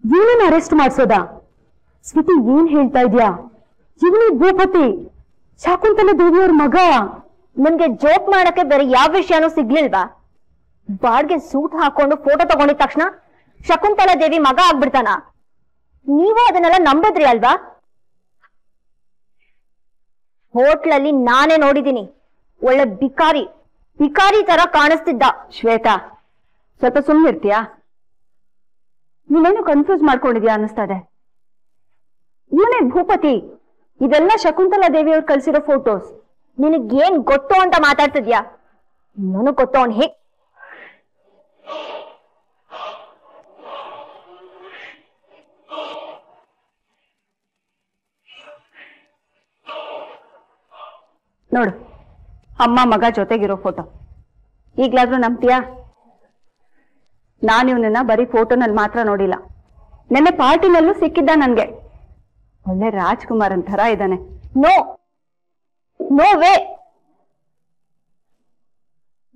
ಇವನನ್ನ arrest ಮಾಡ್ಸೋದಾ? Sweety ಏನ್ ಹೇಳ್ತಾ ಇದ್ಯಾ? ಇವನೇ ಭೂಪತಿ, ಶಕುಂತಲಾ ದೇವಿಯವ್ರ ಮಗ. ನನ್ಗೆ ಜೋಕ್ ಮಾಡಕ್ಕೆ ಬೇರೆ ಯಾವ ವಿಷಯನೂ ಸಿಗ್ಲಿಲ್ವಾ? ಬಾಡ್ಗೆ ಸೂಟ್ ಹಾಕೊಂಡು ಫೋಟೋ ತಗೊಂಡಿದ ತಕ್ಷಣ ಶಕುಂತಲಾ ದೇವಿ ಮಗ ಆಗ್ಬಿಡ್ತಾನ? ನೀವು ಅದನ್ನೆಲ್ಲ ನಂಬಿದ್ರಿ ಅಲ್ವಾ? ಹೋಟ್ಲಲ್ಲಿ ನಾನೇ ನೋಡಿದ್ದೀನಿ, ಒಳ್ಳೆ ಬಿಕಾರಿ ತರ ಕಾಣಿಸ್ತಿದ್ದ. ಶ್ವೇತಾ, ಸ್ವಲ್ಪ ಸುಮ್ಮನಿರ್ತೀಯಾ? ನೀನೇನು ಕನ್ಫ್ಯೂಸ್ ಮಾಡ್ಕೊಂಡಿದ್ಯಾ ಅನ್ನಿಸ್ತಾ ಇದೆ. ಇವನೇ ಭೂಪತಿ, ಇದೆಲ್ಲ ಶಕುಂತಲಾ ದೇವಿಯವ್ರು ಕಳ್ಸಿರೋ ಫೋಟೋಸ್. ನಿನಗೇನ್ ಗೊತ್ತು ಅಂತ ಮಾತಾಡ್ತಿದ್ಯಾ? ನನಗ್ ಗೊತ್ತು ಅವ್ನು ಹೇಗ್. ನೋಡು, ಅಮ್ಮ ಮಗ ಜೊತೆಗಿರೋ ಫೋಟೋ. ಈಗ್ಲಾದ್ರೂ ನಂಬ್ತೀಯಾ? ನಾನು ಇವನನ್ನ ಬರೀ ಫೋಟೋನಲ್ಲಿ ಮಾತ್ರ ನೋಡಿಲ್ಲ, ನೆನ್ನೆ ಪಾರ್ಟಿನಲ್ಲೂ ಸಿಕ್ಕಿದ್ದ ನನ್ಗೆ. ಒಳ್ಳೆ ರಾಜ್ಕುಮಾರನ್ ಥರ ಇದ್ದಾನೆ. No way.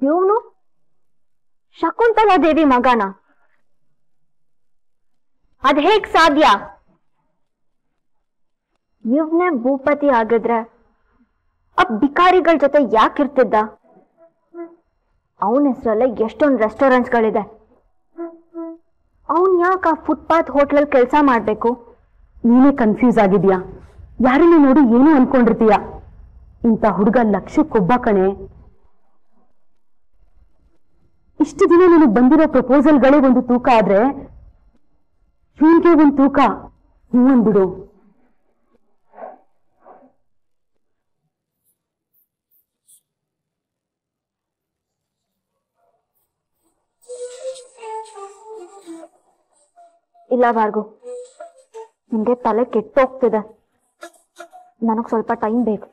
ಇವನು ಶಕುಂತಲಾ ದೇವಿ ಮಗನ? ಅದ್ ಹೇಗ್ ಸಾಧ್ಯ? ಇವನೇ ಭೂಪತಿ ಆಗಿದ್ರೆ ಆ ಬಿಕಾರಿಗಳ ಜೊತೆ ಯಾಕಿರ್ತಿದ್ದ? ಅವನ ಹೆಸರಲ್ಲೇ ಎಷ್ಟೊಂದು ರೆಸ್ಟೋರೆಂಟ್ಸ್ಗಳಿದೆ. ಅವನ್ ಯಾಕೆ ಆ ಫುಟ್ಪಾತ್ ಹೋಟ್ಲಲ್ಲಿ ಕೆಲಸ ಮಾಡ್ಬೇಕು? ನೀನೇ ಕನ್ಫ್ಯೂಸ್ ಆಗಿದ್ಯಾ? ಯಾರನ್ನ ನೋಡಿ ಏನು ಅನ್ಕೊಂಡಿರ್ತೀಯ? ಇಂಥ ಹುಡುಗ ಲಕ್ಷಕ್ಕೊಬ್ಬ ಕಣೆ. ಇಷ್ಟು ದಿನ ನನಗೆ ಬಂದಿರೋ ಪ್ರಪೋಸಲ್ಗಳೇ ಒಂದು ತೂಕ ಆದ್ರೆ ಇವನ್ಗೆ ಒಂದು ತೂಕ. ಹೂವನ್ಬಿಡು. ಇಲ್ಲ ಭಾರ್ಗು, ನಿಮ್ಗೆ ತಲೆ ಕೆಟ್ಟೋಗ್ತಿದೆ. ನನಗ್ ಸ್ವಲ್ಪ ಟೈಮ್ ಬೇಕು.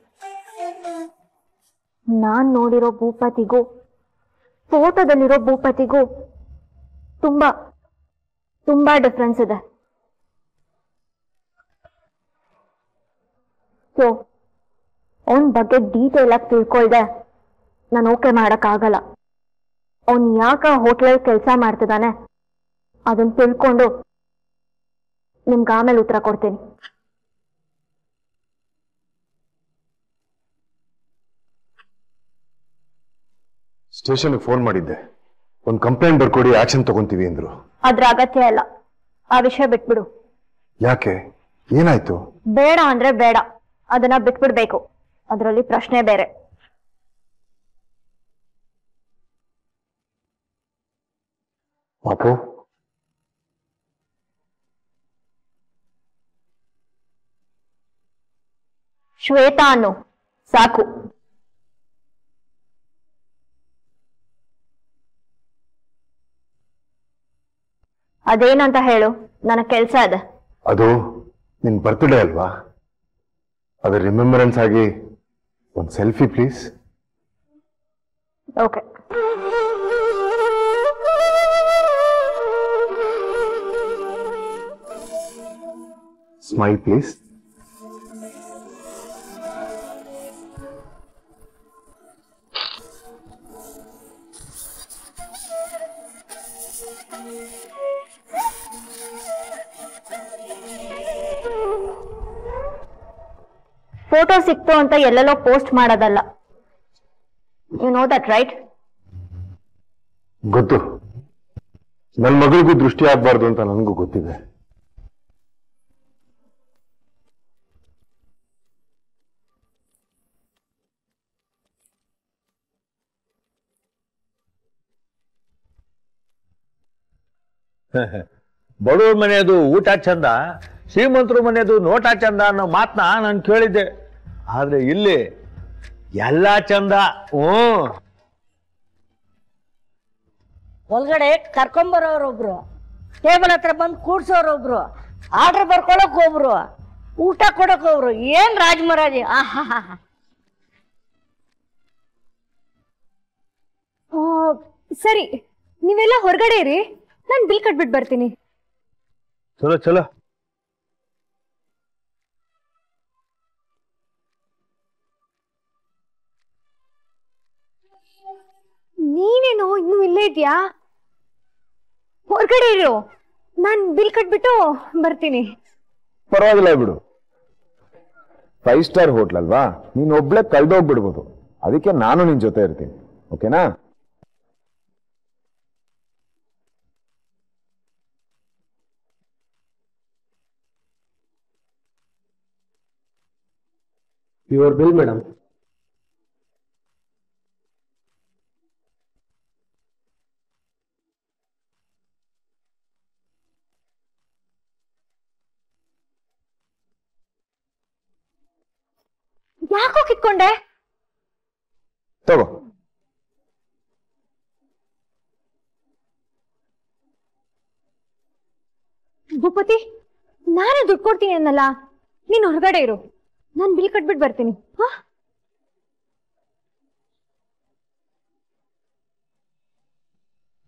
ನಾನ್ ನೋಡಿರೋ ಭೂಪತಿಗೂ ಫೋಟೋದಲ್ಲಿರೋ ಭೂಪತಿಗೂ ತುಂಬಾ ತುಂಬಾ ಡಿಫ್ರೆನ್ಸ್ ಇದೆ. ಸೊ ಅವನ್ ಬಗ್ಗೆ ಡೀಟೇಲ್ ಆಗಿ ತಿಳ್ಕೊಳ್ದೆ ನಾನು ಓಕೆ ಮಾಡಕ್ ಆಗಲ್ಲ. ಅವನ್ ಯಾಕ ಹೋಟ್ಲಲ್ಲಿ ಕೆಲಸ ಮಾಡ್ತಿದ್ದಾನೆ ಅದನ್ನ ತಿಳ್ಕೊಂಡು ನಿಮ್ಗೆ ಆಮೇಲೆ ಉತ್ತರ ಕೊಡ್ತೀನಿ. ಸ್ಟೇಷನ್ಗೆ ಫೋನ್ ಮಾಡಿದ್ದೆ, ಒಂದು ಕಂಪ್ಲೇಂಟ್ ಬರ್ಕೊಡಿ, ಆಕ್ಷನ್ ತಗೊಂತೀವಿ ಅಂದ್ರು. ಅದ್ರ ಅಗತ್ಯ ಇಲ್ಲ, ಆ ವಿಷಯ ಬಿಟ್ಬಿಡು. ಯಾಕೆ, ಏನಾಯ್ತು? ಬೇಡ ಅಂದ್ರೆ ಬೇಡ, ಅದನ್ನ ಬಿಟ್ಬಿಡ್ಬೇಕು. ಅದರಲ್ಲಿ ಪ್ರಶ್ನೆ ಬೇರೆ. ಪಾಪು, ಶ್ವೇತಾ ಅನ್ನು ಸಾಕು. ಅದೇನಂತ ಹೇಳು, ನನ್ನ ಕೆಲ್ಸ ಇದೆ. ಅದು ನಿನ್ ಬರ್ತ್ಡೇ ಅಲ್ವಾ, ಅದ್ರ ರಿಮೆಂಬರೆನ್ಸ್ ಆಗಿ ಒಂದು selfie please. Okay. Smile please. Photo ಸಿಕ್ತು ಅಂತ ಎಲ್ಲೆಲ್ಲೋ ಪೋಸ್ಟ್ ಮಾಡೋದಲ್ಲ. You know that right? ಗೊತ್ತು, ನನ್ನ ಮಗಳಿಗೂ ದೃಷ್ಟಿ ಆಗ್ಬಾರ್ದು ಅಂತ ನನಗೂ ಗೊತ್ತಿದೆ. ಬಡವ್ರ ಮನೆಯದು ಊಟ ಚಂದ, ಶ್ರೀಮಂತರು ಮನೆಯದು ನೋಟ ಚಂದ ಅನ್ನೋ ಮಾತನ್ನ ನಾನು ಕೇಳಿದ್ದೆ. ಆದ್ರೆ ಇಲ್ಲಿ ಎಲ್ಲ ಚಂದ. ಒಳಗಡೆ ಕರ್ಕೊಂಬರೋರೊಬ್ರು, ಟೇಬಲ್ ಹತ್ರ ಬಂದು ಕೂಡ್ಸೋರೊಬ್ರು, ಆರ್ಡರ್ ಬರ್ಕೊಳಕ್ ಒಬ್ರು, ಊಟ ಕೊಡಕ್ ಒಬ್ರು. ಏನ್ ರಾಜಮಹಾರಾಜಿ! ಸರಿ, ನೀವೆಲ್ಲ ಹೊರಗಡೆ ಇರಿ, ನಾನು ಬಿಲ್ ಕಟ್ಬಿಟ್ಟು ಬರ್ತೀನಿ. ಚಲೋ ಚಲೋ. ನೀನೇನು ಇನ್ನೂ ಇಲ್ಲೇ ಇದೆಯಾ? ಹೊರಗಡೆ ಇರು, ನಾನ್ ಬಿಲ್ ಕಟ್ಬಿಟ್ಟು ಬರ್ತೀನಿ. ಪರವಾಗಿಲ್ಲ ಬಿಡು, 5 ಸ್ಟಾರ್ ಹೋಟ್ಲ್ ಅಲ್ವಾ, ನೀನ್ ಒಬ್ಳೆ ಕಳ್ದೋಗ್ಬಿಡ್ಬೋದು. ಅದಕ್ಕೆ ನಾನು ನಿನ್ ಜೊತೆ ಇರ್ತೀನಿ, ಓಕೆನಾ? Your bill madam. ಯಾಕೋ ಕಿತ್ಕೊಂಡೆ? ತಗೋ. ಭೂಪತಿ, ನಾನೇ ದುಡ್ಡು ಕೊಡ್ತೀನಿ ಅನ್ನಲ್ಲ, ನೀನ್ ಹೊರಗಡೆ ಇರು, ನಾನ್ ಬಿಲ್ ಕಟ್ಬಿಟ್ಟು ಬರ್ತೀನಿ.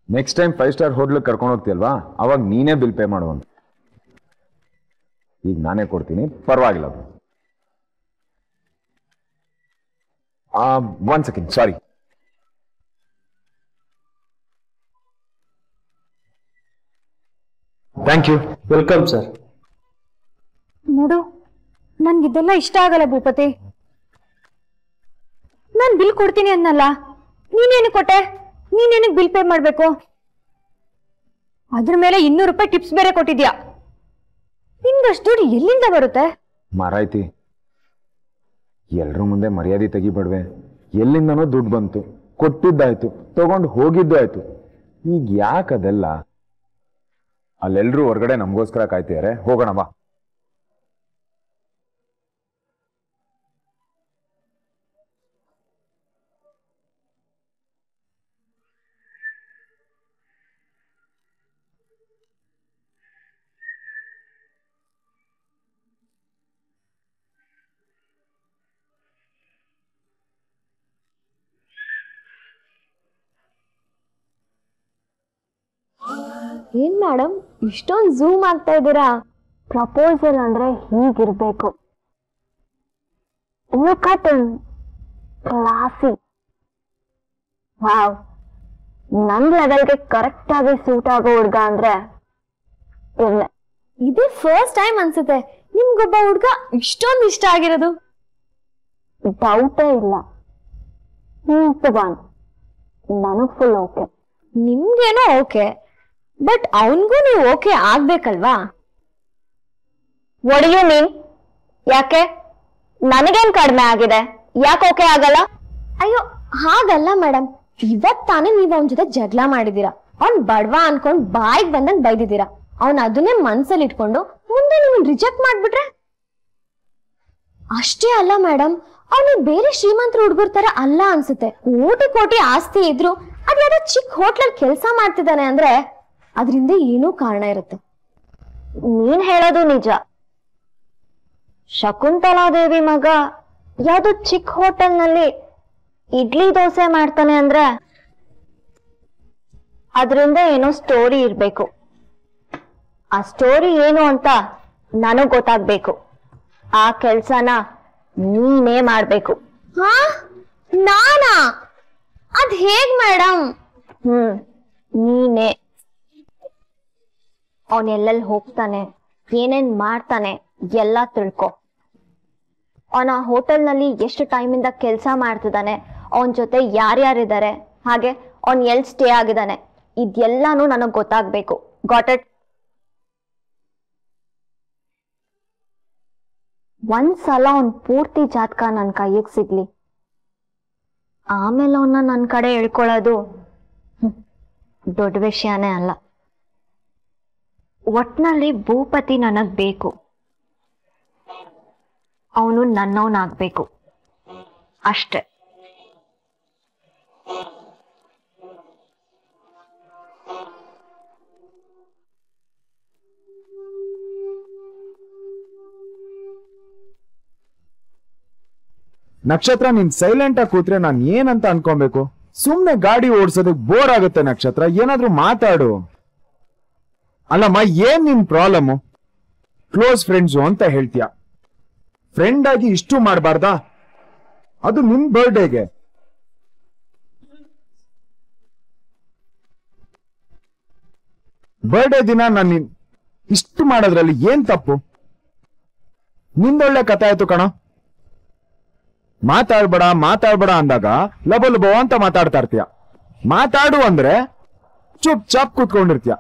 ನೆಕ್ಸ್ಟ್ ಟೈಮ್ 5 ಸ್ಟಾರ್ ಹೋಟ್ಲ್ ಕರ್ಕೊಂಡು ಹೋಗ್ತೀಯಲ್ವಾ, ಅವಾಗ ನೀನೇ ಬಿಲ್ ಪೇ ಮಾಡುವಂತ. ಈಗ ನಾನೇ ಕೊಡ್ತೀನಿ, ಪರವಾಗಿಲ್ಲ. 1 second, sorry. Thank you. Welcome sir. ನೋಡು, ನನ್ಗಿದೆಲ್ಲ ಇಷ್ಟ ಆಗಲ್ಲ ಭೂಪತಿ. ನಾನ್ ಬಿಲ್ ಕೊಡ್ತೀನಿ ಅನ್ನಲ್ಲ, ನೀನೇನು ಕೊಟ್ಟೆ? ನೀನೇನಕ್ಕೆ ಬಿಲ್ ಪೇ ಮಾಡ್ಬೇಕು? ಅದ್ರ ಮೇಲೆ 200 ರೂಪಾಯಿ ಟಿಪ್ಸ್ ಬೇರೆ ಕೊಟ್ಟಿದ್ಯಾ. ನಿನ್ಗಷ್ಟು ದುಡ್ಡು ಎಲ್ಲಿಂದ ಬರುತ್ತೆ? ಮಾರಾಯ್ತಿ, ಎಲ್ರ ಮುಂದೆ ಮರ್ಯಾದೆ ತೆಗಿಬೇಡ್ವೆ. ಎಲ್ಲಿಂದನೋ ದುಡ್ಡು ಬಂತು, ಕೊಟ್ಟಿದ್ದಾಯ್ತು, ತಗೊಂಡು ಹೋಗಿದ್ದು ಆಯ್ತು. ಈಗ ಯಾಕದೆಲ್ಲ? ಅಲ್ಲೆಲ್ರೂ ಹೊರಗಡೆ ನಮಗೋಸ್ಕರ ಕಾಯ್ತಿದ್ದಾರೆ, ಹೋಗೋಣ ಬಾ. ಏನ್ ಮೇಡಮ್ ಇಷ್ಟೊಂದು ಝೂಮ್ ಆಗ್ತಾ ಇದ್ದೀರಾ? ಪ್ರಪೋಸಲ್ ಅಂದ್ರೆ ಹೀಗಿರ್ಬೇಕು. Look at him, classy. Wow, ನನ್ ಲೆವೆಲ್ಗೆ ಕರೆಕ್ಟ್ ಆಗಿ ಸೂಟ್ ಆಗೋ ಹುಡ್ಗ ಅಂದ್ರೆ ಇವ್ನೆ. ಇದೇ ಫಸ್ಟ್ ಟೈಮ್ ಅನ್ಸುತ್ತೆ ನಿಮ್ಗೊಬ್ಬ ಹುಡ್ಗ ಇಷ್ಟೊಂದು ಇಷ್ಟ ಆಗಿರೋದು. ಡೌಟೇ ಇಲ್ಲ. ನನಗ್ ಫುಲ್ ಓಕೆ. ನಿಮ್ಗೇನೋ ಓಕೆ, ಬಟ್ ಅವನ್ಗೂ ನೀವು ಓಕೆ ಆಗ್ಬೇಕಲ್ವಾ? What do you mean? ಯಾಕೆ? ನನಗೇನ್ ಕಡಿಮೆ ಆಗಿದೆ, ಯಾಕೆ ಓಕೆ ಆಗಲ್ಲ? ಅಯ್ಯೋ ಹಾಗಲ್ಲ ಮೇಡಮ್, ಇವತ್ ತಾನೇ ನೀವು ಅವನ ಜೊತೆ ಜಗಳ ಮಾಡಿದೀರಾ. ಅವ್ನ್ ಬಡವ ಅನ್ಕೊಂಡ್ ಬಾಯಿಗೆ ಬಂದಂಗ್ ಬೈದಿದ್ದೀರಾ. ಅವ್ನ್ ಅದನ್ನೇ ಮನ್ಸಲ್ಲಿ ಇಟ್ಕೊಂಡು ಮುಂದೆ ನೀವು ರಿಜೆಕ್ಟ್ ಮಾಡ್ಬಿಟ್ರೆ? ಅಷ್ಟೇ ಅಲ್ಲ ಮೇಡಮ್, ಅವನು ಬೇರೆ ಶ್ರೀಮಂತರ ಹುಡುಗರ ತರ ಅಲ್ಲ ಅನ್ಸುತ್ತೆ. ಕೋಟಿ ಕೋಟಿ ಆಸ್ತಿ ಇದ್ರು ಅದ್ ಯಾವ್ದೋ ಚಿಕ್ಕ ಹೋಟ್ಲಲ್ಲಿ ಕೆಲಸ ಮಾಡ್ತಿದ್ದಾನೆ ಅಂದ್ರೆ ಅದರಿಂದ ಏನೋ ಕಾರಣ ಇರುತ್ತೆ. ನೀನ್ ಹೇಳೋದು ನಿಜ. ಶಕುಂತಲಾದೇವಿ ಮಗ ಯಾವ್ದೋ ಚಿಕ್ಕ ಹೋಟೆಲ್ನಲ್ಲಿ ಇಡ್ಲಿ ದೋಸೆ ಮಾಡ್ತಾನೆ ಅಂದ್ರೆ ಅದರಿಂದ ಏನೋ ಸ್ಟೋರಿ ಇರ್ಬೇಕು. ಆ ಸ್ಟೋರಿ ಏನು ಅಂತ ನನಗ್ ಗೊತ್ತಾಗ್ಬೇಕು. ಆ ಕೆಲ್ಸನ ನೀನೇ ಮಾಡ್ಬೇಕು. ಹಾ, ನಾನಾ? ಅದ್ ಹೇಗ್ ಮೇಡಮ್? ನೀನೇ. ಅವನ್ ಎಲ್ಲೆಲ್ಲಿ ಹೋಗ್ತಾನೆ, ಏನೇನ್ ಮಾಡ್ತಾನೆ ಎಲ್ಲ ತಿಳ್ಕೊ. ಅವನ ಹೋಟೆಲ್ನಲ್ಲಿ ಎಷ್ಟು ಟೈಮಿಂದ ಕೆಲಸ ಮಾಡ್ತಿದ್ದಾನೆ, ಅವನ ಜೊತೆ ಯಾರ್ಯಾರಿದ್ದಾರೆ, ಹಾಗೆ ಅವನ್ ಎಲ್ ಸ್ಟೇ ಆಗಿದ್ದಾನೆ, ಇದೆಲ್ಲಾನು ನನಗ್ ಗೊತ್ತಾಗ್ಬೇಕು. Got it? ಒಂದ್ಸಲ ಅವನ್ ಪೂರ್ತಿ ಜಾತಕ ನನ್ ಕೈಗೆ ಸಿಗ್ಲಿ, ಆಮೇಲೆ ಅವನ್ನ ನನ್ ಕಡೆ ಹೇಳ್ಕೊಳ್ಳೋದು ದೊಡ್ಡ ವಿಷಯನೇ ಅಲ್ಲ. ಒಟ್ನಲ್ಲಿ ಭೂಪತಿ ನನಗ್ ಬೇಕು, ಅವನು ನನ್ನವನಾಗ್ಬೇಕು ಅಷ್ಟೆ. ನಕ್ಷತ್ರ, ನೀನ್ ಸೈಲೆಂಟ್ ಆಗಿ ಕೂತ್ರೆ ನಾನ್ ಏನಂತ ಅನ್ಕೊಬೇಕು? ಸುಮ್ನೆ ಗಾಡಿ ಓಡಿಸೋದಕ್ ಬೋರ್ ಆಗುತ್ತೆ. ನಕ್ಷತ್ರ, ಏನಾದ್ರೂ ಮಾತಾಡು. ಅಲ್ಲಮ್ಮ, ಏನ್ ನಿನ್ ಪ್ರಾಬ್ಲಮ್? ಕ್ಲೋಸ್ ಫ್ರೆಂಡ್ಸು ಅಂತ ಹೇಳ್ತೀಯ. ಫ್ರೆಂಡ್ ಆಗಿ ಇಷ್ಟು ಮಾಡಬಾರ್ದಾ? ಅದು ನಿಮ್ ಬರ್ಡೇಗೆ. ಬರ್ಡೇ ದಿನ ನಾನು ಇಷ್ಟು ಮಾಡೋದ್ರಲ್ಲಿ ಏನ್ ತಪ್ಪು? ನಿಂದೊಳ್ಳೆ ಕಥೆ ಆಯ್ತು ಕಣ. ಮಾತಾಡ್ಬೇಡ ಅಂದಾಗ ಲಬೋ ಅಂತ ಮಾತಾಡ್ತಾ ಇರ್ತೀಯ. ಮಾತಾಡು ಅಂದ್ರೆ ಚುಪ್ ಚಾಪ್ ಕೂತ್ಕೊಂಡಿರ್ತೀಯ.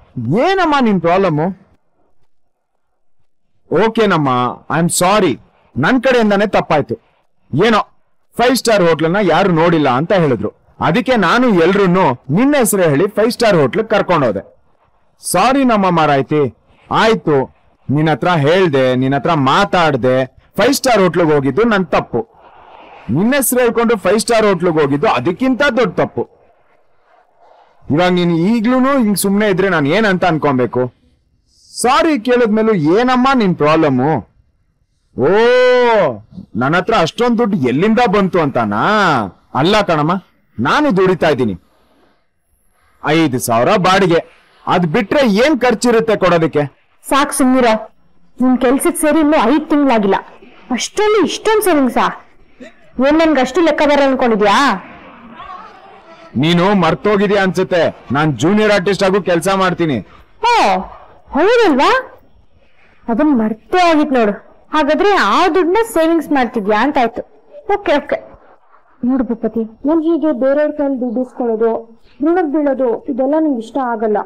ಏನಮ್ಮ ನಿನ್ ಪ್ರಾಬ್ಲಮ್? ಓಕೆನಮ್ಮ, ಐ ಆಮ್ ಸಾರಿ, ನನ್ ಕಡೆಯಿಂದಾನೆ ತಪ್ಪಾಯ್ತು. ಏನೋ 5 ಸ್ಟಾರ್ ಹೋಟ್ಲನ್ನ ಯಾರು ನೋಡಿಲ್ಲ ಅಂತ ಹೇಳಿದ್ರು, ಅದಕ್ಕೆ ನಾನು ಎಲ್ರನ್ನೂ ನಿನ್ನ ಹೆಸರು ಹೇಳಿ 5 ಸ್ಟಾರ್ ಹೋಟ್ಲ್ ಕರ್ಕೊಂಡೋದೆ. ಸಾರಿ ನಮ್ಮ ಮಾರಾಯ್ತಿ, ಆಯ್ತು. ನಿನ್ನ ಹತ್ರ ಹೇಳ್ದೆ, ನಿನ್ನ ಹತ್ರ ಮಾತಾಡ್ದೆ, 5 ಸ್ಟಾರ್ ಹೋಟ್ಲಿಗೆ ಹೋಗಿದ್ದು ನನ್ ತಪ್ಪು. ನಿನ್ನ ಹೆಸರು ಹೇಳ್ಕೊಂಡು 5 ಸ್ಟಾರ್ ಹೋಟ್ಲಿಗೆ ಹೋಗಿದ್ದು ಅದಕ್ಕಿಂತ ದೊಡ್ಡ ತಪ್ಪು. ಇವಾಗ ನೀನು ಈಗ್ಲೂ ಹಿಂಗ್ ಸುಮ್ನೆ ಇದ್ರೆ ನಾನು ಏನಂತ ಅನ್ಕೊಬೇಕು? ಸಾರಿ ಕೇಳಿದ್ಮೇಲೂ ಏನಮ್ಮ ನಿನ್ ಪ್ರಾಬ್ಲಮ್ಮು? ಓ, ನನ್ನ ಹತ್ರ ಅಷ್ಟೊಂದು ದುಡ್ಡು ಎಲ್ಲಿಂದ ಬಂತು ಅಂತಾನಾ? ಅಲ್ಲ ಕಣಮ್ಮ, ನಾನು ದುಡಿತಾ ಇದ್ದೀನಿ. 5,000 ಬಾಡಿಗೆ, ಅದ್ ಬಿಟ್ರೆ ಏನ್ ಖರ್ಚಿರುತ್ತೆ ಕೊಡೋದಕ್ಕೆ? ಸಾಕ್ ಸುಮ್ನಿರ. ನಿನ್ ಕೆಲ್ಸಕ್ ಸೇರಿ ಇನ್ನೂ 5 ತಿಂಗಳಾಗಿಲ್ಲ, ಅಷ್ಟೊಂದು ಇಷ್ಟೊಂದು ಸೇವಿಂಗ್ಸಾ? ಏನ್ ನನ್ಗೆ ಅಷ್ಟು ಲೆಕ್ಕ ಬರ ಅನ್ಕೊಂಡಿದ್ಯಾ? ನೀನು ಮರ್ತೋಗಿದ್ಯಾ ಅನ್ಸುತ್ತೆ, ನಾನ್ ಜೂನಿಯರ್ ಆರ್ಟಿಸ್ಟ್ ಆಗು ಕೆಲಸ ಮಾಡ್ತೀನಿ. ಓ ಹೌದಲ್ವಾ? ಅದನ್ನ ಮರ್ತೇ ಆಗಿತ್ ನೋಡು. ಹಾಗಾದ್ರೆ ಆ ದುಡ್ಡನ್ನ ಸೇವಿಂಗ್ಸ್ ಮಾಡ್ತಿದ್ಯಾ ಅಂತ ಆಯ್ತು. Okay okay. ನೋಡು ಭೂಪತಿ, ನನ್ ಹೀಗೆ ಬೇರೆಯವ್ರ ಕೈಲಿ ದುಡ್ಡು ಇಸ್ಕೊಳ್ಳೋದು, ಋಣಕ್ ಬೀಳೋದು ಇದೆಲ್ಲ ನಂಗೆ ಇಷ್ಟ ಆಗಲ್ಲ.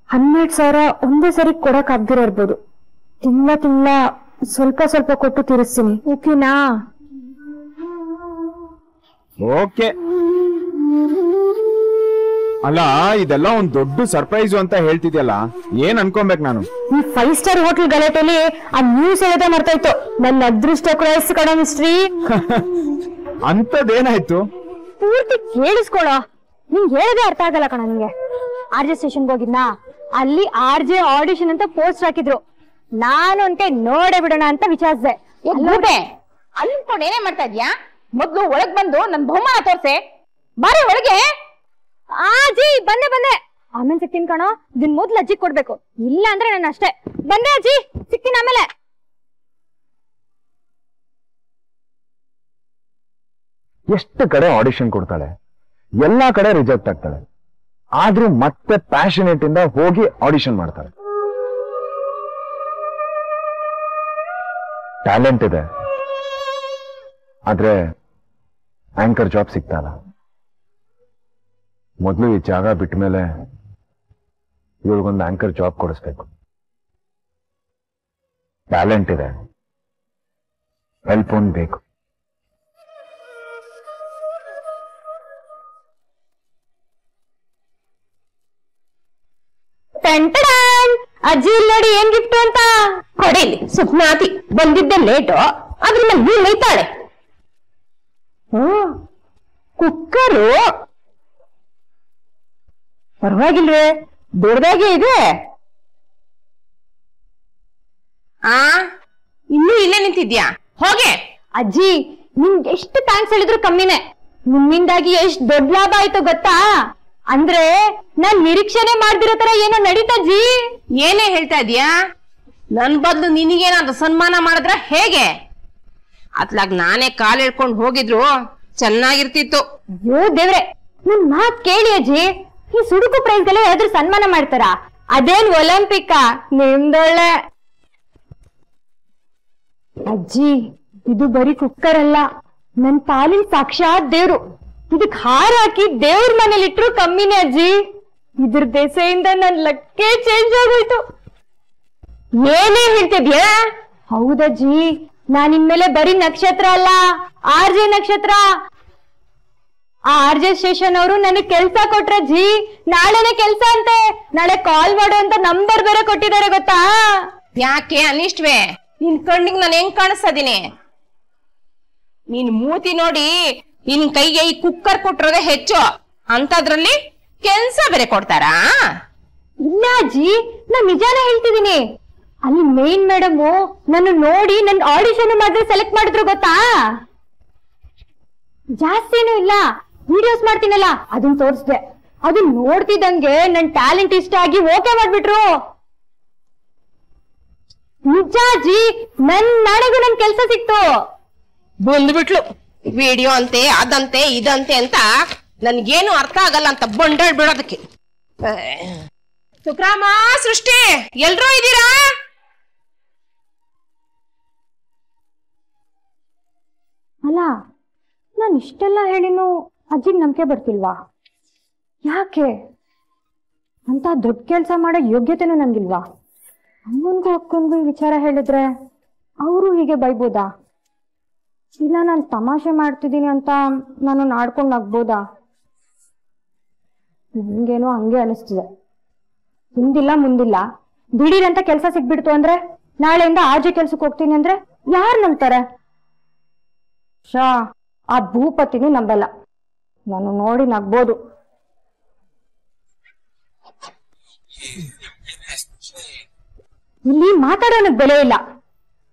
12,000 ಒಂದೇ ಸರಿ ಕೊಡಕ್ ಆಗ್ದಿರ ಇರ್ಬೋದು. ತಿಂಗಳ ಸ್ವಲ್ಪ ಸ್ವಲ್ಪ ಕೊಟ್ಟು ತೀರಿಸ್ತೀನಿ, ಓಕೆನಾ? ಓಕೆ. ಅಲ್ಲ, ಇದೆಲ್ಲ ಒಂದ್ ದೊಡ್ಡ ಸರ್ಪ್ರೈಸ್ ಅಂತ ಹೇಳ್ತಿದ್ಯಲ್ಲ, ಏನ್ ಅನ್ಕೊಬೇಕು ನಾನು? ಈ 5 ಸ್ಟಾರ್ ಹೋಟೆಲ್ ಗಲಾಟೆಲಿ ಆ ನ್ಯೂಸ್ ಹೇಳೋದೇ ಮರ್ತಾಯ್ತು. ನನ್ನ ಅದೃಷ್ಟ ಕ್ರೈಸ್ ಕಣ ಮಿಸ್ಟ್ರಿ. ಅಂತದೇನಾಯ್ತು? ಪೂರ್ತಿ ಕೇಳಿಸ್ಕೊಳೋ, ನಿಂಗೆ ಹೇಳದೆ ಅರ್ಥ ಆಗಲ್ಲ ಕಣ ನಿಂಗೆ. RJ ಸ್ಟೇಷನ್ಗೆ ಹೋಗಿದ್ನಾ, ಅಲ್ಲಿ RJ ಆಡಿಷನ್ ಅಂತ ಪೋಸ್ಟ್ ಹಾಕಿದ್ರು. ನಾನು ಅಂತೆ ನೋಡೇ ಬಿಡೋಣ ಅಂತ ವಿಚಾರಿಸಿದೆ. ಅಲ್ಲಿಂದ್ಕೊಂಡು ಏನೇ ಮಾಡ್ತಾ ಇದ್ಯಾ? ಮೊದ್ಲು ಒಳಗ್ ಬಂದು ನನ್ ಬಹುಮಾನ ತೋರ್ಸೆ. ಬಾರಿ ಒಳಗೆ. ಅಜ್ಜಿ ಬಂದೆ. ಆಮೇಲೆ ಸಿಗ್ತೀನಿ ಕಣೋ. ಇದನ್ ಮೊದ್ಲು ಅಜ್ಜಿ ಕೊಡ್ಬೇಕು, ಇಲ್ಲ ಅಂದ್ರೆ ನಾನು ಅಷ್ಟೇ. ಬಂದೆ ಅಜ್ಜಿ, ಸಿಗ್ತೀನಿ ಆಮೇಲೆ. ಎಷ್ಟು ಕಡೆ ಆಡಿಷನ್ ಕೊಡ್ತಾಳೆ, ಎಲ್ಲಾ ಕಡೆ ರಿಜೆಕ್ಟ್ ಆಗ್ತಾಳೆ. ಆದ್ರೂ ಮತ್ತೆ ಪ್ಯಾಷನೇಟ್ ಇಂದ ಹೋಗಿ ಆಡಿಷನ್ ಮಾಡ್ತಾಳೆ. ಟ್ಯಾಲೆಂಟ್ ಇದೆ, ಆದ್ರೆ ಆಂಕರ್ ಜಾಬ್ ಸಿಗ್ತಾಲ್ಲ. ಮೊದಲು ಈ ಜಾಗ ಬಿಟ್ಟ ಮೇಲೆ ಇವಳಿಗೊಂದು ಆಂಕರ್ ಜಾಬ್ ಕೊಡಿಸ್ಬೇಕು. ಟ್ಯಾಲೆಂಟ್ ಇದೆ, ಹೆಲ್ಪ್ ಒಂದು ಬೇಕು. ಅಜ್ಜಿ ಇಲ್ಲಿ ನೋಡಿ ಏನ್ ಗಿಫ್ಟ್ ಅಂತ. ಹೊಡೀಲಿ ಸುಪ್ನಾತಿ, ಬಂದಿದ್ದೆ ಲೇಟು, ಅದ್ರ ಮೇಲೆ ನೀನ್ ನೈತಾಳೆ. ಕುಕ್ಕರು ಪರವಾಗಿಲ್ವೇ, ದೊಡ್ಡದಾಗೆ ಇದೆ. ಇನ್ನೂ ಇಲ್ಲೇ ನಿಂತಿದ್ಯಾ? ಹೋಗೆ. ಅಜ್ಜಿ ನಿಮ್ಗೆ ಎಷ್ಟು ಥ್ಯಾಂಕ್ಸ್ ಹೇಳಿದ್ರು ಕಮ್ಮಿನೇ. ನಿಮ್ಮಿಂದಾಗಿ ಎಷ್ಟ್ ದೊಡ್ಡ ಲಾಭ ಆಯ್ತು ಗೊತ್ತಾ? ಅಂದ್ರೆ ನಾನ್ ನಿರೀಕ್ಷೆನೆ ಮಾಡ್ದಿರೋ ತರ ಏನೋ ನಡೀತಜ್ಜಿ. ಏನೇ ಹೇಳ್ತಾ ಇದೀಯಾ? ನನ್ ಬದ್ಲು ನಿನಗೇನಾದ್ರು ಸನ್ಮಾನ ಮಾಡಿದ್ರ ಹೇಗೆ? ಅತ್ಲಾಗ್ ನಾನೇ ಕಾಲ್ ಹೇಳ್ಕೊಂಡ್ ಹೋಗಿದ್ರು ಚೆನ್ನಾಗಿರ್ತಿತ್ತು. ಅಯ್ಯೋ ದೇವ್ರೆ, ನನ್ ಮಾತ್ ಕೇಳಿ ಅಜ್ಜಿ. ಈ ಸುಡುಕು ಪ್ರೈಸ್ಗೆಲ್ಲ ಯಾವ್ದಾದ್ರು ಸನ್ಮಾನ ಮಾಡ್ತಾರ? ಅದೇನ್ ಒಲಿಂಪಿಕ್? ನಿಮ್ದೊಳ್ಳೆ. ಅಜ್ಜಿ ಇದು ಬರೀ ಕುಕ್ಕರ್ ಅಲ್ಲ, ನನ್ ಪಾಲಿನ ಸಾಕ್ಷಾತ್ ದೇವ್ರು. ಇದಕ್ ಹಾರ ಹಾಕಿ ದೇವ್ರ ಮನೇಲಿ ಇಟ್ರು ಕಮ್ಮಿನೇ ಅಜ್ಜಿ. ಇದ್ರ ದೆಸೆಯಿಂದ ನನ್ ಲಕ್ಕೇ ಚೇಂಜ್ ಆಗೋಯ್ತು. ಏನೇ ಹೇಳ್ತಿದ್ಯಾ? ಹೌದಜ್ಜಿ, ನಾನ್ ಇನ್ಮೇಲೆ ಬರೀ ನಕ್ಷತ್ರ ಅಲ್ಲ, RJ ನಕ್ಷತ್ರ. ಆ RJ ಸ್ಟೇಷನ್ ಅವರು ನನಗೆ ಕೆಲ್ಸ ಕೊಟ್ರಜ್ಜಿ. ನಾಳೆನೆ ಕೆಲ್ಸ ಅಂತೆ. ನಾಳೆ ಕಾಲ್ ಮಾಡು ಅಂತ ನಂಬರ್ ಬೇರೆ ಕೊಟ್ಟಿದ್ದಾರೆ ಗೊತ್ತಾ? ಯಾಕೆ ಅನಿಷ್ಟ್ವೇ, ನಿನ್ ಕಣ್ಣಿಗೆ ನಾನು ಹೆಂಗ್ ಕಾಣಿಸ್ತಾ ಇದೀನಿ? ನೀನ್ ಮೂತಿ ನೋಡಿ ನಿನ್ ಕೈಗೆ ಈ ಕುಕ್ಕರ್ ಕೊಟ್ಟಿರೋದೇ ಹೆಚ್ಚು, ಅಂತದ್ರಲ್ಲಿ ಕೆಲ್ಸ ಬೇರೆ ಕೊಡ್ತಾರಾ? ಇಲ್ಲ ಅಜ್ಜಿ, ನಾನ್ ನಿಜಾನೇ ಹೇಳ್ತಿದೀನಿ. ಅಲ್ಲಿ ಮೇನ್ ಮೇಡಮ್ ನನ್ನ ನೋಡಿ ನನ್ ಆಡಿಷನ್ ಮಾಡಿದ್ರೆ ಸೆಲೆಕ್ಟ್ ಮಾಡಿದ್ರು ಗೊತ್ತಾ? ಜಾಸ್ತಿನೂ ಇಲ್ಲ, ವಿಡಿಯೋಸ್ ಮಾಡ್ತೀನಲ್ಲ ಅದನ್ನ ತೋರಿಸ್ದೆ. ಅದನ್ನ ನೋಡ್ತಿದ್ದಂಗೆ ನನ್ ಟ್ಯಾಲೆಂಟ್ ಇಷ್ಟ ಆಗಿ ಓಕೆ ಮಾಡ್ಬಿಟ್ರು. ನಿಜ ಅಜ್ಜಿ, ನಾಳೆಗೂ ನನ್ ಕೆಲ್ಸ ಸಿಕ್ತು. ಬಂದ್ಬಿಟ್ಲು ವಿಡಿಯೋ ಅಂತೆ ಅದಂತೆ ಇದಂತೆ ಅಂತ ನನ್ಗೇನು ಅರ್ಥ ಆಗಲ್ಲ ಅಂತ ಬಂಡಾಳ್ ಬಿಡೋದಕ್ಕೆ. ಸುಕ್ರಾಮ, ಸೃಷ್ಟಿ, ಎಲ್ರೂ ಇದ್ದೀರಾ? ಅಲ್ಲ, ನಾನು ಇಷ್ಟೆಲ್ಲ ಹೇಳಿನೂ ಅಜ್ಜಿಗೆ ನಂಬಿಕೆ ಬರ್ತಿಲ್ವಾ? ಯಾಕೆ ಅಂತ ದೊಡ್ಡ ಕೆಲಸ ಮಾಡೋ ಯೋಗ್ಯತೆನೂ ನಂಗಿಲ್ವಾ? ಅಮ್ಮನ್ಗೂ ಅಕ್ಕನ್ಗೂ ಈ ವಿಚಾರ ಹೇಳಿದ್ರೆ ಅವರು ಹೀಗೆ ಬೈಬೋದಾ? ಇಲ್ಲ ನಾನು ತಮಾಷೆ ಮಾಡ್ತಿದ್ದೀನಿ ಅಂತ ನಾನು ಆಡ್ಕೊಂಡು ನಗ್ಬೋದಾ? ನಂಗೇನೋ ಹಂಗೆ ಅನಿಸ್ತಿದೆ. ಹಿಂದಿಲ್ಲ ಮುಂದಿಲ್ಲ ದಿಢೀರಂತ ಕೆಲಸ ಸಿಗ್ಬಿಡ್ತು ಅಂದ್ರೆ, ನಾಳೆಯಿಂದ ಆಜೆ ಕೆಲ್ಸಕ್ಕೆ ಹೋಗ್ತೀನಿ ಅಂದ್ರೆ ಯಾರು ನಂಬ್ತಾರೆ? ಆ ಭೂಪತಿನೂ ನಂಬಲ್ಲ. ನಾನು ನೋಡಿ ನಗ್ಬೋದು. ಇಲ್ಲಿ ಮಾತಾಡೋನಕ್ ಬೆಲೆ ಇಲ್ಲ,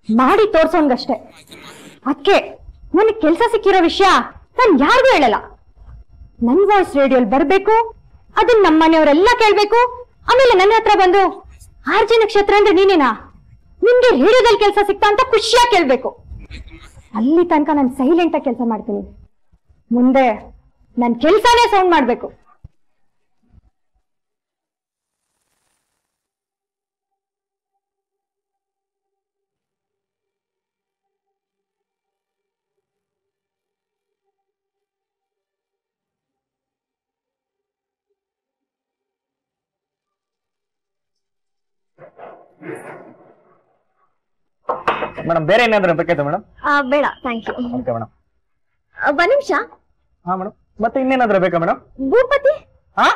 ಮಾಡಿ ತೋರ್ಸೋನ್ಗಷ್ಟೆ. ಅದಕ್ಕೆ ನನಗೆ ಕೆಲಸ ಸಿಕ್ಕಿರೋ ವಿಷಯ ನಾನು ಯಾರಿಗೂ ಹೇಳಲ್ಲ. ನನ್ ವಾಯ್ಸ್ ರೇಡಿಯೋಲ್ ಬರ್ಬೇಕು, ಅದನ್ನ ನಮ್ಮ ಮನೆಯವರೆಲ್ಲ ಕೇಳ್ಬೇಕು. ಆಮೇಲೆ ನನ್ನ ಹತ್ರ ಬಂದು ಆರ್ಜಿ ನಕ್ಷತ್ರ ಅಂದ್ರೆ ನೀನೇನಾ, ನಿಮ್ಗೆ ರೇಡಿಯೋದಲ್ಲಿ ಕೆಲಸ ಸಿಕ್ತಾ ಅಂತ ಖುಷಿಯಾಗಿ ಕೇಳ್ಬೇಕು. ಅಲ್ಲಿ ತನಕ ನಾನು ಸೈಲೆಂಟ್ ಆಗಿ ಕೆಲಸ ಮಾಡ್ತೀನಿ. ಮುಂದೆ ನನ್ ಕೆಲ್ಸಾನೇ ಸೌಂಡ್ ಮಾಡ್ಬೇಕು. ಮೇಡಮ್ ಬೇರೆ ಏನಾದ್ರು ಬೇಕೈತೆ ಮೇಡಮ್? ಬೇಡ, ಥ್ಯಾಂಕ್ ಯು. Okay madam. ಒಂದ್ ನಿಮಿಷ. ಹಾ ಮೇಡಮ್, ಮತ್ತೆ ಇನ್ನೇನಾದ್ರು ಬೇಕಾ ಮೇಡಮ್? ಭೂಪತಿ, ಹಾ,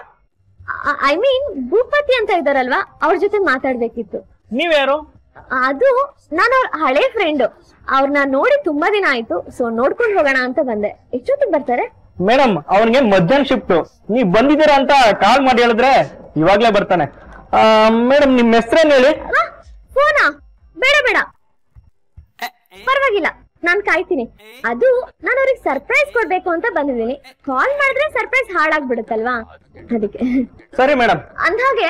ಐ ಮೀನ್ ಭೂಪತಿ ಅಂತ ಇದಾರಲ್ವಾ, ಅವ್ರ ಜೊತೆ ಮಾತಾಡ್ಬೇಕಿತ್ತು. ನೀವ್ಯಾರು? ಅದು ನಾನು ಅವ್ರ ಹಳೆ ಫ್ರೆಂಡ್. ಅವ್ರನ್ನ ನೋಡಿ ತುಂಬಾ ದಿನ ಆಯ್ತು, ಸೊ ನೋಡ್ಕೊಂಡು ಹೋಗೋಣ ಅಂತ ಬಂದೆ. ಎಷ್ಟೊತ್ತಿಗೆ ಬರ್ತಾರೆ? ಮೇಡಮ್ ಅವನಿಗೆ ಮಧ್ಯಾಹ್ನ ಶಿಫ್ಟ್. ನೀವ್ ಬಂದಿದ್ದೀರಾ ಅಂತ ಕಾಲ್ ಮಾಡಿ ಹೇಳಿದ್ರೆ ಇವಾಗ್ಲೇ ಬರ್ತಾನೆ. ಮೇಡಮ್ ನಿಮ್ ಹೆಸರೇನು ಹೇಳಿ? ಫೋನಾ? ಬೇಡ ಬೇಡ, ಪರವಾಗಿಲ್ಲ, ನಾನ್ ಕಾಯ್ತೀನಿ. ಅದು ನಾನು ಅವ್ರಿಗೆ ಸರ್ಪ್ರೈಸ್ ಕೊಡ್ಬೇಕು ಅಂತ ಬಂದಿದ್ದೀನಿ. ಕಾಲ್ ಮಾಡಿದ್ರೆ ಸರ್ಪ್ರೈಸ್ ಹಾಳಾಗ್ಬಿಡುತ್ತಲ್ವಾ, ಅದಕ್ಕೆ. ಸರಿ ಮೇಡಮ್. ಅಂದ್ಹಾಗೆ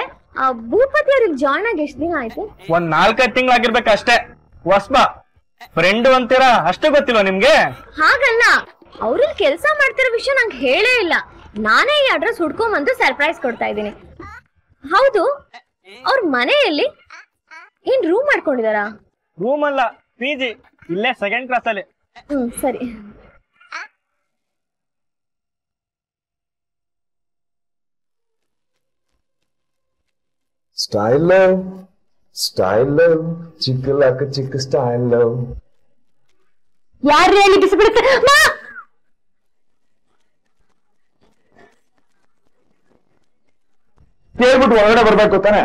ಭೂಪತಿ ಅವ್ರಿಗೆ ಜಾಯ್ನ್ ಆಗಿ ಎಷ್ಟು ದಿನ ಆಯ್ತು? ಒಂದ್ 4-5 ತಿಂಗಳಾಗಿರ್ಬೇಕು ಅಷ್ಟೇ. ಹೊಸ್ಬಾ ಫ್ರೆಂಡ್ ಅಂತೀರಾ, ಅಷ್ಟೇ ಗೊತ್ತಿಲ್ವಾ ನಿಮ್ಗೆ? ಹಾಗಲ್ಲ, ಅವ್ರಲ್ಲಿ ಕೆಲಸ ಮಾಡ್ತಿರೋ ವಿಷಯ ನಂಗೆ ಹೇಳೇ ಇಲ್ಲ. ನಾನೇ ಈ ಅಡ್ರೆಸ್ ಹುಡ್ಕೊಂಬಂದು ಸರ್ಪ್ರೈಸ್ ಕೊಡ್ತಾ ಇದ್ದೀನಿ. ಹೌದು, ಅವ್ರ ಮನೆಯಲ್ಲಿ ಏನ್ ರೂಮ್ ಮಾಡ್ಕೊಂಡಿದಾರಾ? ರೂಮ್ ಅಲ್ಲ, PG, ಇಲ್ಲೇ 2nd ಕ್ಲಾಸ್ ಅಲ್ಲಿ. ಸರಿ. ಸ್ಟೈಲ್ ಸ್ಟೈಲ್ ಚಿಕ್ಕಲಾಕ ಚಿಕ್ಕ ಸ್ಟೈಲ್. ಯಾರು ಹೇಳಿ ಬಿಸಿ ಬಿಡುತ್ತೆ? ಕೇಳ್ಬಿಟ್ಟು ಒಳಗಡೆ ಬರ್ಬೇಕು ತಾನೆ?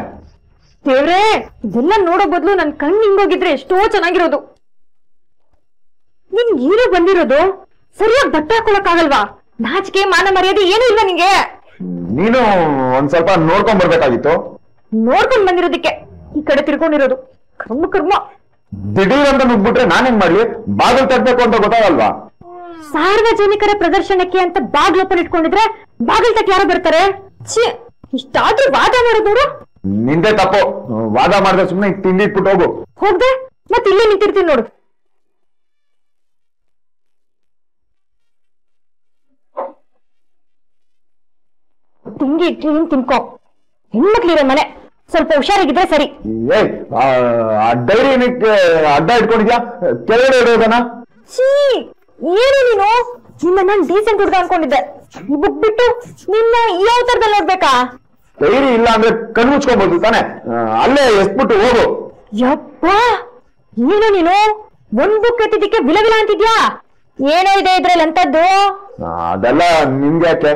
ದೇವ್ರೇ, ಇದೆಲ್ಲ ನೋಡೋ ಬದಲು ನನ್ ಕಣ್ಣು ಹಿಂಗೋಗಿದ್ರೆ ಎಷ್ಟೋ ಚೆನ್ನಾಗಿರೋದು. ನಿನ್ ಹೀರೋ ಬಂದಿರೋದು ಸರಿಯಾಗಿ ಬಟ್ಟೆ ಹಾಕೊಳಕ್ಕಾಗಲ್ವಾ? ನಾಚಿಕೆ ಮಾನ ಮರ್ಯಾದೆ ಏನೂ ಇಲ್ವಾ ನಿಂಗೆ? ನೀನು ಒಂದ್ ಸ್ವಲ್ಪ ನೋಡ್ಕೊಂಡ್ ಬರ್ಬೇಕಾಗಿತ್ತು. ನೋಡ್ಕೊಂಡ್ ಬಂದಿರೋದಕ್ಕೆ ಈ ಕಡೆ ತಿರ್ಕೊಂಡಿರೋದು. ಕರ್ಮ ಕರ್ಮ. ದಿಢೀರ್ ಅಂತ ನುಗ್ಬಿಟ್ರೆ ನಾನೇನ್ ಮಾಡ್ಲಿ? ಬಾಗಿಲು ತರ್ಬೇಕು ಅಂತ ಗೊತ್ತಾಗಲ್ವಾ? ಸಾರ್ವಜನಿಕರ ಪ್ರದರ್ಶನಕ್ಕೆ ಅಂತ ಬಾಗ್ಲು ಓಪನ್ ಇಟ್ಕೊಂಡಿದ್ರೆ ಬಾಗಿಲು ತಕ್ಕ ಯಾರು ಬರ್ತಾರೆ? ಇಷ್ಟಾದ್ರೂ ವಾದ ಮಾಡೋದವ್ರು? ನಿಂದೆ ತಪ್ಪು. ವಾದ ಮಾಡಿದ್ರೆ ಸುಮ್ನೆ ತಿಂಡಿ ಇಟ್ಬಿಟ್ಟು ಹೋಗು. ಹೋಗ್ದೆ ಮತ್ತೆ ಇಲ್ಲೇ ನಿಂತಿರ್ತೀನಿ ನೋಡು. ತಿಂಡಿ ಇಟ್ಟು ತಿನ್ಕೋ. ಹೆಣ್ಮಕ್ಳಿರೋ ಮನೆ, ಸ್ವಲ್ಪ ಹುಷಾರಾಗಿದ್ರೆ ಸರಿ. ಆ ಡೈರಿ ಅಡ್ಡ ಇಟ್ಕೊಂಡಿದ್ಯಾ? ಕೆಳಗಡೆ ಇಡೋದನ್ನ. ಏನು ನೀನು? ನಿನ್ನ ನಾನು ಡೀಸೆಂಟ್ ಹುಡುಗ ಅನ್ಕೊಂಡಿದ್ದೆ. ಈ ಬುಕ್ ಬಿಟ್ಟು ನಿನ್ನ ಈ ಅವತಾರದಲ್ಲಿ ನೋಡ್ಬೇಕಾ? ಡೈರಿ ಇಲ್ಲ ಅಂದ್ರೆ ಕಣ್ಣು ಮುಚ್ಕೊಬಹುದು ತಾನೆ? ಅಲ್ಲೇ ಎಸ್ಬಿಟ್ಟು ಹೋಗು. ಯಪ್ಪ, ಏನು ನೀನು ಒಂದ್ ಬುಕ್ ಎತ್ತಿದ್ದಕ್ಕೆ ವಿಲವಿಲ ಅಂತಿದ್ಯಾ? ಏನೋ ಇದೆ ಇದ್ರಲ್ಲಿ ಅಂತದ್ದು? ಅದೆಲ್ಲ ನಿಮ್ಗೆ ಯಾಕೆ?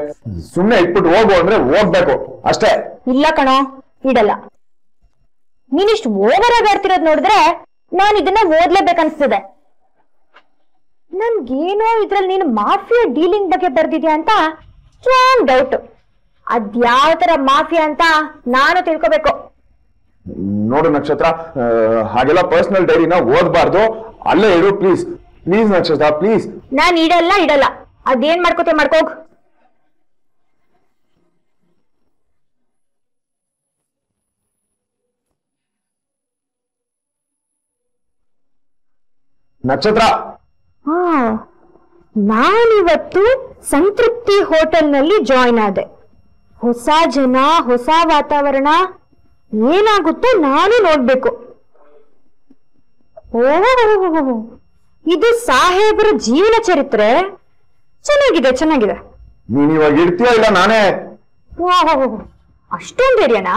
ಸುಮ್ನೆ ಇಟ್ಬಿಟ್ಟು ಹೋಗು ಅಂದ್ರೆ ಹೋಗ್ಬೇಕು ಅಷ್ಟೇ. ಇಲ್ಲ ಕಣೋ, ಇಡಲ್ಲ. ನೀನಿಷ್ಟು ಓವರ್ ಆಗಿ ಆಡ್ತಿರೋದ್ ನೋಡಿದ್ರೆ ನಾನು ಇದನ್ನ ಓದ್ಲೇಬೇಕನ್ಸ್ತಿದೆ. ನನ್ಗೇನೋ ಇದ್ರಲ್ಲಿ ನೀನು ಮಾಫಿಯಾ ಡೀಲಿಂಗ್ ಬಗ್ಗೆ ಬರ್ದಿದ್ಯಾ ಅಂತ ಸ್ಟ್ರಾಂಗ್ ಡೌಟ್. ಅದ್ಯಾವ ತರ ಮಾಫಿಯಾ ಅಂತ ನಾನು ತಿಳ್ಕೋಬೇಕು. ನೋಡು ನಕ್ಷತ್ರ, ಹಾಗೆಲ್ಲ ಪರ್ಸನಲ್ ಡೈರಿನ ಓದ್ಬಾರ್ದು. ಅಲ್ಲೇ ಇಡು ಪ್ಲೀಸ್. ಪ್ಲೀಸ್ ನಕ್ಷತ್ರ, ಪ್ಲೀಸ್. ನಾನ್ ಇಡಲ್ಲ. ಅದೇನ್ ಮಾಡ್ಕೋತೆ ಮಾಡ್ಕೋಗ್. ನಕ್ಷತ್ರ, ನಾನಿವತ್ತು ಸಂತೃಪ್ತಿ ಹೋಟೆಲ್ನಲ್ಲಿ ಜಾಯ್ನ್ ಆದೆ. ಹೊಸ ಜನ, ಹೊಸ ವಾತಾವರಣ, ಏನಾಗುತ್ತೋ ನಾನು ನೋಡ್ಬೇಕು. ಓಹೋ, ಇದು ಸಾಹೇಬರ ಜೀವನ ಚರಿತ್ರೆ. ಚೆನ್ನಾಗಿದೆ ಚೆನ್ನಾಗಿದೆ. ನೀನ್ ಇವಾಗ ಇಡ್ತೀಯ ಇಲ್ಲ ನಾನೇ? ಓಹೋ, ಅಷ್ಟೊಂದು ಧೈರ್ಯನಾ?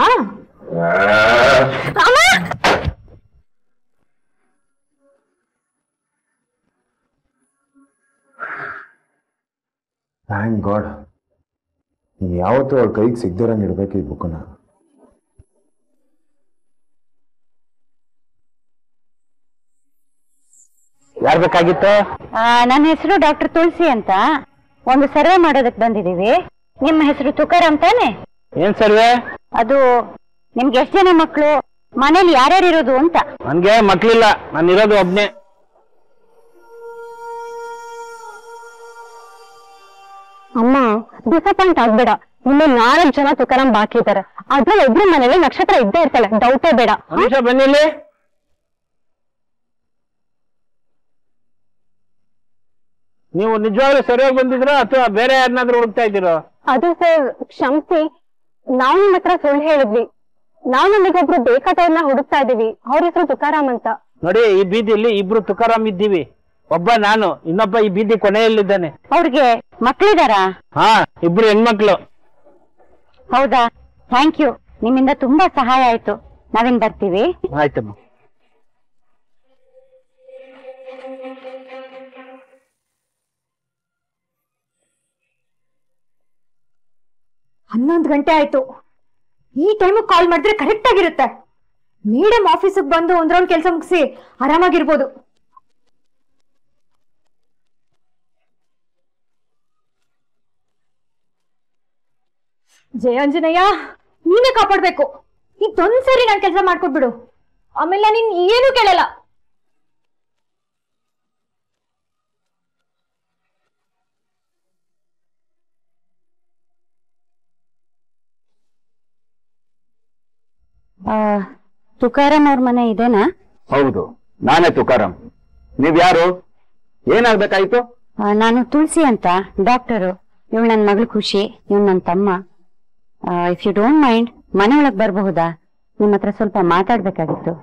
Thank god. ನೀನ್ ಯಾವತ್ತೂ ಅವ್ರ ಕೈಗೆ ಸಿಗ್ದಿರಂಗೆ ಇಡ್ಬೇಕು ಈ ಬುಕ್ನ. ಯಾರ್ ಬೇಕಾಗಿತ್ತು? ನನ್ನ ಹೆಸರು ಡಾಕ್ಟರ್ ತುಳಸಿ ಅಂತ. ಒಂದು ಸರ್ವೆ ಮಾಡೋದಕ್ಕೆ ಬಂದಿದೀವಿ. ನಿಮ್ಮ ಹೆಸರು ತುಕಾರಾಮ್ ತಾನೆ? ಏನ್ ಸರ್ವೆ? ಅದು ನಿಮ್ಗೆ ಎಷ್ಟು ಜನ ಮಕ್ಕಳು, ಮನೇಲಿ ಯಾರ್ಯಾರು ಇರೋದು ಅಂತ. ನನ್ಗೆ ಮಕ್ಳಿಲ್ಲ, ನಾನು ಇರೋದು ಒಬ್ನೇ. ಅಮ್ಮ, ಡಿಸಪಾಯಿಂಟ್ ಆಗ್ಬೇಡ. ಇನ್ನು 4 ಜನ ತುಕಾರಾಮ್ ಬಾಕಿ ಇದ್ದಾರೆ. ಅದ್ರಲ್ಲಿ ಒಬ್ರು ಮನೇಲಿ ನಕ್ಷತ್ರ ಇದ್ದೇ ಇರ್ತಾಳೆ, ಡೌಟೇ ಬೇಡ. ಅನುಷ ಬನ್ನಿಲ್ಲಿ. ನೀವು ನಿಜವಾಗ್ಲೂ ಸರಿಯಾಗಿ ಬಂದಿದ್ರಾ ಅಥವಾ ಬೇರೆ ಯಾರನ್ನಾದ್ರೂ ಹುಡುಕ್ತಾ ಇದ್ದೀರೋ? ಅದು ಸರ್, ಕ್ಷಮಿಸಿ, ನಾವು ನಿಮ್ಮ ಹತ್ರ ಸುಳ್ಳು ಹೇಳಿದ್ವಿ. ನಾವು ನಮಗೊಬ್ರು ಬೇಕಾದವ್ರನ್ನ ಹುಡುಕ್ತಾ ಇದೀವಿ. ಅವ್ರ ಹೆಸರು ತುಕಾರಾಮ್ ಅಂತ. ನೋಡಿ, ಈ ಬೀದಿಯಲ್ಲಿ 2 ತುಕಾರಾಮ್ ಇದ್ದೀವಿ. ಒಬ್ಬ ನಾನು, ಇನ್ನೊಬ್ಬ ಈ ಬೀದಿ ಕೊನೆಯಲ್ಲಿದ್ದಾನೆ. ಅವ್ರಿಗೆ ಮಕ್ಳಿದಾರಾ? ಹಾ, 2 ಹೆಣ್ಮಕ್ಳು. ಹೌದಾ? ಥ್ಯಾಂಕ್ ಯು, ನಿಮ್ಮಿಂದ ತುಂಬಾ ಸಹಾಯ ಆಯ್ತು. ನಾವೇನ್ ಬರ್ತೀವಿ. ಆಯ್ತಮ್ಮ. ಹನ್ನೊಂದು ಗಂಟೆ ಆಯ್ತು. ಈ ಟೈಮ್ ಕಾಲ್ ಮಾಡಿದ್ರೆ ಕರೆಕ್ಟ್ ಆಗಿರುತ್ತೆ. ಮೇಡಮ್ ಆಫೀಸಿಗೆ ಬಂದು ಒಂದ್ರೊಂದು ಕೆಲಸ ಮುಗಿಸಿ ಆರಾಮಾಗಿರ್ಬೋದು. ಜಯಾಂಜನೇಯ, ನೀನೇ ಕಾಪಾಡ್ಬೇಕು. ಇದೊಂದ್ಸರಿ ನಾನು ಕೆಲಸ ಮಾಡ್ಕೊಟ್ಬಿಡು, ಆಮೇಲೆ ನೀನ್ ಏನು ಕೇಳಲ್ಲ. ತುಕಾರಾಮ್ ಅವ್ರ ಮನೆ ಇದೇನಾ? ಹೌದು, ನಾನೇ ತುಕಾರಾಮ್. ನೀವ್ ಯಾರು? ಏನಾಗ್ಬೇಕಾಯ್ತು? ನಾನು ತುಳಸಿ ಅಂತ, ಡಾಕ್ಟರು. ಇವಳು ನನ್ನ ಮಗಳು ಖುಷಿ, ಇವ್ನು ನನ್ನ ತಮ್ಮ. ಇಫ್ ಯು ಡೋಂಟ್ ಮೈಂಡ್, ಮನೆ ಒಳಗ್ ಬರಬಹುದಾ? ನಿಮ್ಮ ಹತ್ರ ಸ್ವಲ್ಪ ಮಾತಾಡ್ಬೇಕಾಗಿತ್ತು.